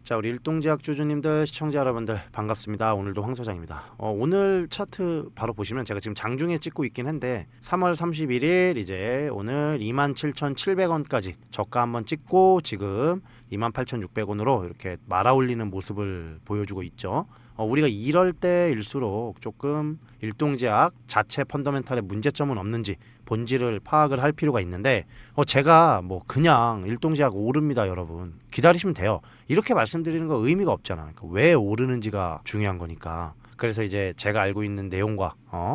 자, 우리 일동제약 주주님들, 시청자 여러분들 반갑습니다. 오늘도 황 소장입니다. 오늘 차트 바로 보시면 제가 지금 장중에 찍고 있긴 한데 3월 31일 이제 오늘 27,700원까지 저가 한번 찍고 지금 28,600원으로 이렇게 말아올리는 모습을 보여주고 있죠. 우리가 이럴 때일수록 조금 일동제약 자체 펀더멘탈에 문제점은 없는지 본질을 파악을 할 필요가 있는데 제가 뭐 그냥 일동제약 오릅니다 여러분 기다리시면 돼요 이렇게 말씀드리는 거 의미가 없잖아. 그러니까 왜 오르는지가 중요한 거니까. 그래서 이제 제가 알고 있는 내용과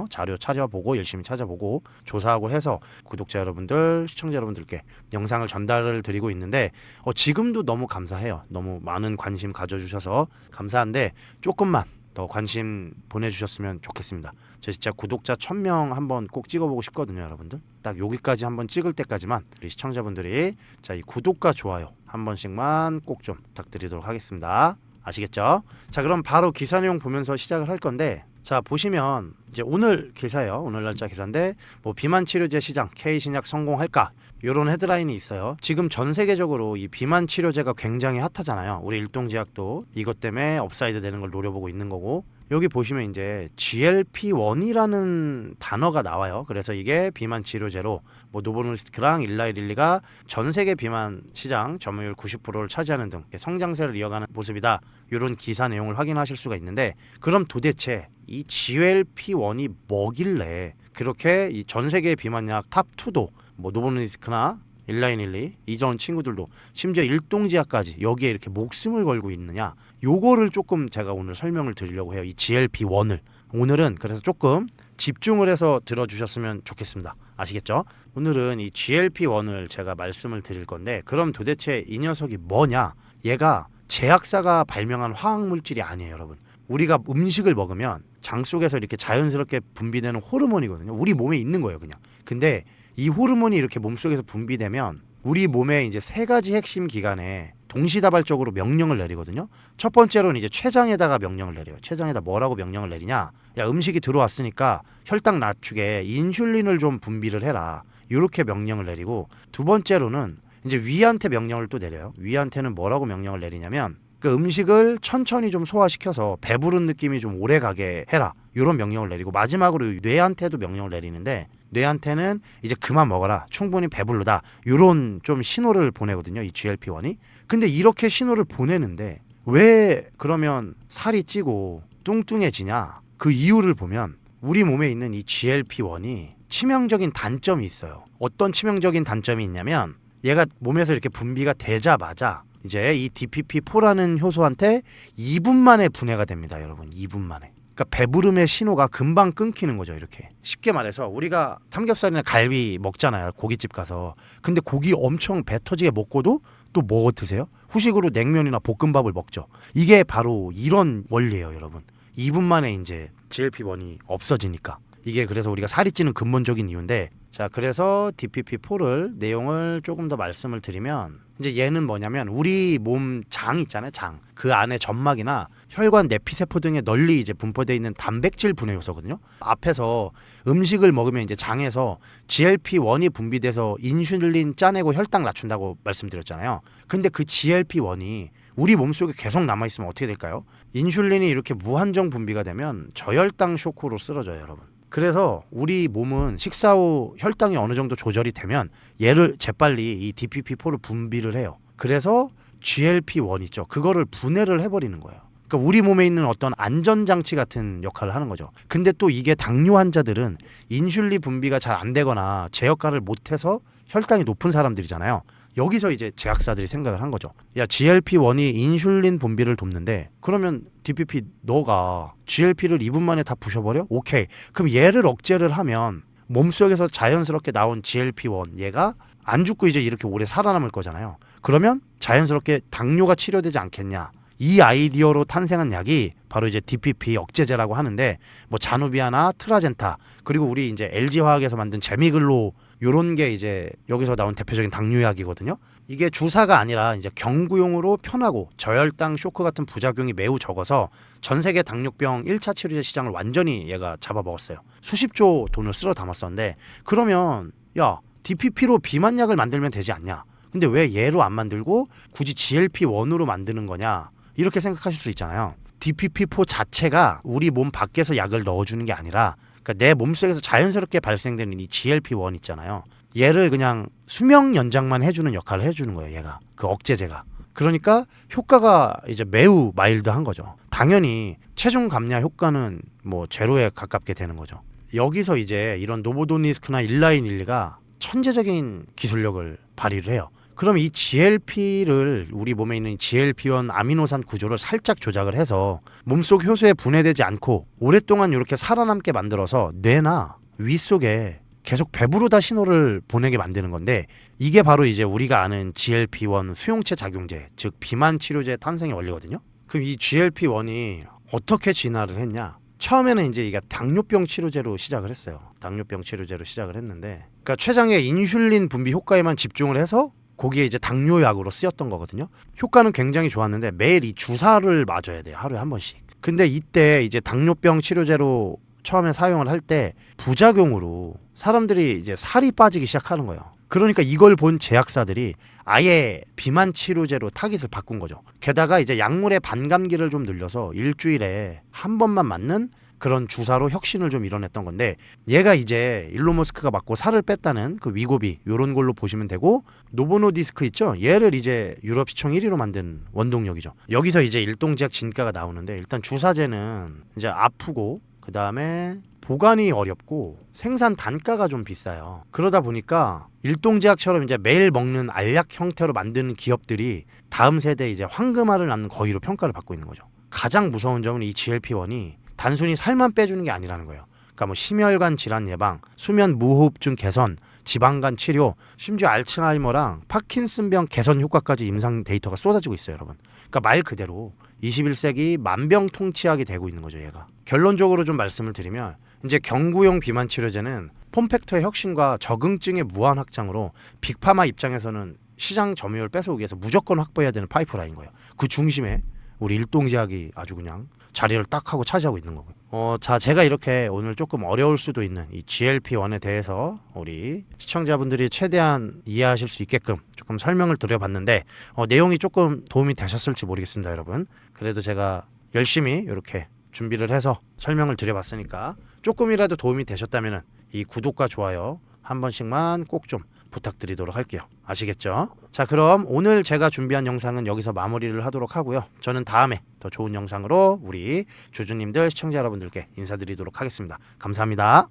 자료 찾아보고 열심히 찾아보고 조사하고 해서 구독자 여러분들, 시청자 여러분들께 영상을 전달을 드리고 있는데 지금도 너무 감사해요. 너무 많은 관심 가져주셔서 감사한데 조금만 더 관심 보내주셨으면 좋겠습니다. 저 진짜 구독자 1000명 한번 꼭 찍어보고 싶거든요 여러분들. 딱 여기까지 한번 찍을 때까지만 우리 시청자분들이 자, 이 구독과 좋아요 한 번씩만 꼭 좀 부탁드리도록 하겠습니다. 아시겠죠? 자, 그럼 바로 기사 내용 보면서 시작을 할 건데, 자 보시면 이제 오늘 기사예요. 오늘 날짜 기사인데 뭐 비만 치료제 시장 K 신약 성공할까? 이런 헤드라인이 있어요. 지금 전 세계적으로 이 비만 치료제가 굉장히 핫하잖아요. 우리 일동제약도 이것 때문에 업사이드 되는 걸 노려보고 있는 거고, 여기 보시면 이제 GLP-1이라는 단어가 나와요. 그래서 이게 비만 치료제로 뭐 노보노디스크랑 일라이릴리가 전 세계 비만 시장 점유율 90%를 차지하는 등 성장세를 이어가는 모습이다. 이런 기사 내용을 확인하실 수가 있는데, 그럼 도대체 이 GLP-1이 뭐길래 그렇게 이 전 세계 비만약 탑2도 뭐 노보노디스크나 일라이닐리 이전 친구들도 심지어 일동제약까지 여기에 이렇게 목숨을 걸고 있느냐, 요거를 조금 제가 오늘 설명을 드리려고 해요. 이 GLP-1을 오늘은 그래서 조금 집중을 해서 들어주셨으면 좋겠습니다. 아시겠죠? 오늘은 이 GLP-1을 제가 말씀을 드릴 건데, 그럼 도대체 이 녀석이 뭐냐? 얘가 제약사가 발명한 화학물질이 아니에요 여러분. 우리가 음식을 먹으면 장 속에서 이렇게 자연스럽게 분비되는 호르몬이거든요. 우리 몸에 있는 거예요 그냥. 근데 이 호르몬이 이렇게 몸속에서 분비되면 우리 몸의 이제 세 가지 핵심 기관에 동시다발적으로 명령을 내리거든요. 첫 번째로는 이제 췌장에다가 명령을 내려요. 췌장에다 뭐라고 명령을 내리냐? 야, 음식이 들어왔으니까 혈당 낮추게 인슐린을 좀 분비를 해라. 이렇게 명령을 내리고, 두 번째로는 이제 위한테 명령을 또 내려요. 위한테는 뭐라고 명령을 내리냐면 그 음식을 천천히 좀 소화시켜서 배부른 느낌이 좀 오래 가게 해라. 이런 명령을 내리고, 마지막으로 뇌한테도 명령을 내리는데, 뇌한테는 이제 그만 먹어라. 충분히 배부르다. 이런 좀 신호를 보내거든요. 이 GLP-1이. 근데 이렇게 신호를 보내는데 왜 그러면 살이 찌고 뚱뚱해지냐? 그 이유를 보면 우리 몸에 있는 이 GLP-1이 치명적인 단점이 있어요. 어떤 치명적인 단점이 있냐면 얘가 몸에서 이렇게 분비가 되자마자 이제 이 DPP-4라는 효소한테 2분 만에 분해가 됩니다 여러분. 2분 만에. 그러니까 배부름의 신호가 금방 끊기는 거죠. 이렇게 쉽게 말해서 우리가 삼겹살이나 갈비 먹잖아요 고깃집 가서. 근데 고기 엄청 배 터지게 먹고도 또 뭐 드세요? 후식으로 냉면이나 볶음밥을 먹죠. 이게 바로 이런 원리예요 여러분. 2분 만에 이제 GLP-1이 없어지니까. 이게 그래서 우리가 살이 찌는 근본적인 이유인데, 자 그래서 DPP-4를 내용을 조금 더 말씀을 드리면, 이제 얘는 뭐냐면 우리 몸 장 있잖아요. 장. 그 안에 점막이나 혈관 내피세포 등에 널리 이제 분포되어 있는 단백질 분해 요소거든요. 앞에서 음식을 먹으면 이제 장에서 GLP-1이 분비돼서 인슐린 짜내고 혈당 낮춘다고 말씀드렸잖아요. 근데 그 GLP-1이 우리 몸속에 계속 남아있으면 어떻게 될까요? 인슐린이 이렇게 무한정 분비가 되면 저혈당 쇼크로 쓰러져요 여러분. 그래서 우리 몸은 식사 후 혈당이 어느 정도 조절이 되면 얘를 재빨리 이 DPP-4를 분비를 해요. 그래서 GLP-1 있죠. 그거를 분해를 해버리는 거예요. 그러니까 우리 몸에 있는 어떤 안전장치 같은 역할을 하는 거죠. 근데 또 이게 당뇨 환자들은 인슐린 분비가 잘 안 되거나 제 역할을 못해서 혈당이 높은 사람들이잖아요. 여기서 이제 제약사들이 생각을 한 거죠. 야, GLP-1이 인슐린 분비를 돕는데 그러면 DPP 너가 GLP를 2분 만에 다 부셔버려? 오케이. 그럼 얘를 억제를 하면 몸속에서 자연스럽게 나온 GLP-1 얘가 안 죽고 이제 이렇게 오래 살아남을 거잖아요. 그러면 자연스럽게 당뇨가 치료되지 않겠냐. 이 아이디어로 탄생한 약이 바로 이제 DPP 억제제라고 하는데, 뭐 자누비아나 트라젠타, 그리고 우리 이제 LG화학에서 만든 제미글로, 요런 게 이제 여기서 나온 대표적인 당뇨약이거든요. 이게 주사가 아니라 이제 경구용으로 편하고 저혈당 쇼크 같은 부작용이 매우 적어서 전 세계 당뇨병 1차 치료제 시장을 완전히 얘가 잡아먹었어요. 수십조 돈을 쓸어 담았었는데, 그러면 야, DPP로 비만약을 만들면 되지 않냐? 근데 왜 얘로 안 만들고 굳이 GLP-1으로 만드는 거냐? 이렇게 생각하실 수 있잖아요. DPP-4 자체가 우리 몸 밖에서 약을 넣어주는 게 아니라 그러니까 내 몸속에서 자연스럽게 발생되는 이 GLP-1 있잖아요. 얘를 그냥 수명 연장만 해주는 역할을 해주는 거예요. 얘가 그 억제제가. 그러니까 효과가 이제 매우 마일드한 거죠. 당연히 체중 감량 효과는 뭐 제로에 가깝게 되는 거죠. 여기서 이제 이런 노보노디스크나 일라이닐리가 천재적인 기술력을 발휘를 해요. 그럼 이 GLP를 우리 몸에 있는 GLP-1 아미노산 구조를 살짝 조작을 해서 몸속 효소에 분해되지 않고 오랫동안 이렇게 살아남게 만들어서 뇌나 위 속에 계속 배부르다 신호를 보내게 만드는 건데 이게 바로 이제 우리가 아는 GLP-1 수용체 작용제, 즉 비만 치료제 탄생의 원리거든요. 그럼 이 GLP-1이 어떻게 진화를 했냐? 처음에는 이제 이게 당뇨병 치료제로 시작을 했어요. 당뇨병 치료제로 시작을 했는데 그러니까 췌장의 인슐린 분비 효과에만 집중을 해서 거기에 이제 당뇨약으로 쓰였던 거거든요. 효과는 굉장히 좋았는데 매일 이 주사를 맞아야 돼요. 하루에 한 번씩. 근데 이때 이제 당뇨병 치료제로 처음에 사용을 할 때 부작용으로 사람들이 이제 살이 빠지기 시작하는 거예요. 그러니까 이걸 본 제약사들이 아예 비만 치료제로 타깃을 바꾼 거죠. 게다가 이제 약물의 반감기를 좀 늘려서 일주일에 한 번만 맞는 그런 주사로 혁신을 좀 이뤄냈던 건데 얘가 이제 일론 머스크가 맞고 살을 뺐다는 그 위고비 요런 걸로 보시면 되고 노보노디스크 있죠? 얘를 이제 유럽 시총 1위로 만든 원동력이죠. 여기서 이제 일동제약 진가가 나오는데 일단 주사제는 이제 아프고 그 다음에 보관이 어렵고 생산 단가가 좀 비싸요. 그러다 보니까 일동제약처럼 이제 매일 먹는 알약 형태로 만드는 기업들이 다음 세대 이제 황금알을 낳는 거위로 평가를 받고 있는 거죠. 가장 무서운 점은 이 GLP-1이 단순히 살만 빼주는 게 아니라는 거예요. 그러니까 뭐 심혈관 질환 예방, 수면 무호흡증 개선, 지방간 치료, 심지어 알츠하이머랑 파킨슨병 개선 효과까지 임상 데이터가 쏟아지고 있어요, 여러분. 그러니까 말 그대로 21세기 만병통치약이 되고 있는 거죠, 얘가. 결론적으로 좀 말씀을 드리면 이제 경구용 비만 치료제는 폼팩터의 혁신과 적응증의 무한 확장으로 빅파마 입장에서는 시장 점유율을 뺏어오기 위해서 무조건 확보해야 되는 파이프라인 거예요. 그 중심에 우리 일동제약이 아주 그냥 자리를 딱 하고 차지하고 있는 거고요. 자, 제가 이렇게 오늘 조금 어려울 수도 있는 이 GLP-1에 대해서 우리 시청자분들이 최대한 이해하실 수 있게끔 조금 설명을 드려봤는데 내용이 조금 도움이 되셨을지 모르겠습니다, 여러분. 그래도 제가 열심히 이렇게 준비를 해서 설명을 드려봤으니까 조금이라도 도움이 되셨다면 이 구독과 좋아요 한 번씩만 꼭 좀 부탁드리도록 할게요. 아시겠죠? 자, 그럼 오늘 제가 준비한 영상은 여기서 마무리를 하도록 하고요. 저는 다음에 더 좋은 영상으로 우리 주주님들, 시청자 여러분들께 인사드리도록 하겠습니다. 감사합니다.